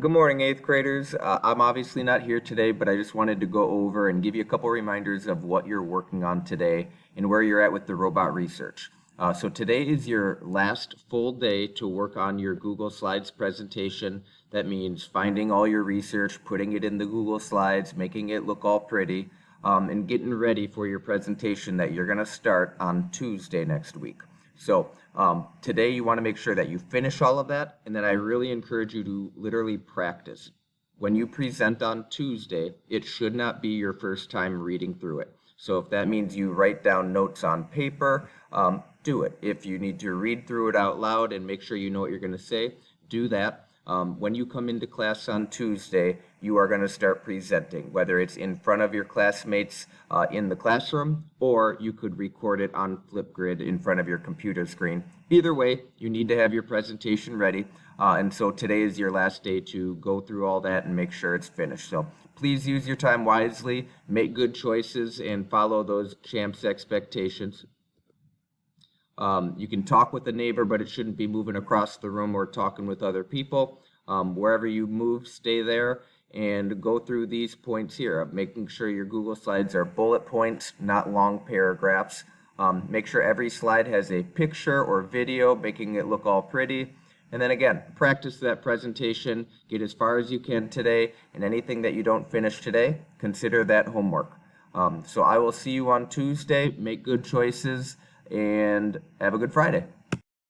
Good morning, eighth graders. I'm obviously not here today, but I just wanted to go over and give you a couple reminders of what you're working on today and where you're at with the robot research. So today is your last full day to work on your Google Slides presentation. That means finding all your research, putting it in the Google Slides, making it look all pretty, and getting ready for your presentation that you're going to start on Tuesday next week. So today you want to make sure that you finish all of that, and then I really encourage you to literally practice. When you present on Tuesday, it should not be your first time reading through it. So if that means you write down notes on paper, do it. If you need to read through it out loud and make sure you know what you're going to say, do that. When you come into class on Tuesday, you are going to start presenting, whether it's in front of your classmates in the classroom, or you could record it on Flipgrid in front of your computer screen. Either way, you need to have your presentation ready, and so today is your last day to go through all that and make sure it's finished. So please use your time wisely, make good choices, and follow those champs' expectations. You can talk with a neighbor, but it shouldn't be moving across the room or talking with other people. Wherever you move, stay there and go through these points here, making sure your Google Slides are bullet points, not long paragraphs. Make sure every slide has a picture or video, making it look all pretty. And then again, practice that presentation, get as far as you can today, and anything that you don't finish today, consider that homework. So I will see you on Tuesday. Make good choices and have a good Friday.